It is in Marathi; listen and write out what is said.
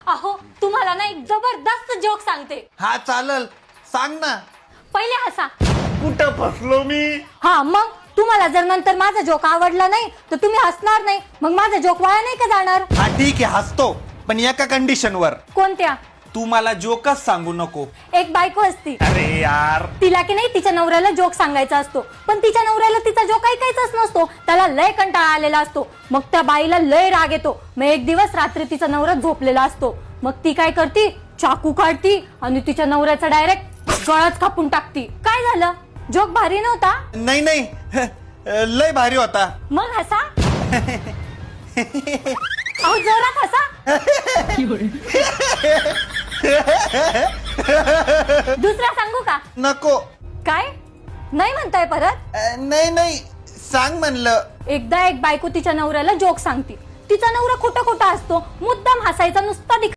अहो तुम्हाला ना एक जबरदस्त जोक सांगते. हा चालल, सांग ना. पहिले हसा. कुठं फसलो मी? हा मग तुम्हाला जर नंतर माझा जोक आवडला नाही तर तुम्ही हसणार नाही, मग माझा जोक वाया नाही का जाणार? हा ठीक आहे, हसतो, पण एका कंडिशनवर. कोणत्या? तू मला जोकच सांगू नको. एक बायको असती, अरे यार. तिला की नाही तिच्या नवऱ्याला जोक सांगायचा असतो, पण तिच्या नवऱ्याला तिचा जोक ऐकायचाच नसतो. त्याला लय कंटाळा आलेला असतो. मग त्या बाईला लय राग येतो. मग एक दिवस रात्री तिचा नवरा झोपलेला असतो. मग ती काय करती, चाकू काढती आणि तिच्या नवऱ्याचा डायरेक्ट गळाच कापून टाकती. काय झालं? जोक भारी नव्हता? नाही नाही, लय भारी होता. मग हसा. अहो जोरात हसा. दुसरा सांगू का? नको. काय नाही म्हणताय परत? नाही नाही, सांग म्हणलं. एकदा एक बायको तिच्या नवऱ्याला जोक सांगती. तिचा नवरा खोटा खोटा असतो, मुद्दाम हसायचा नुसता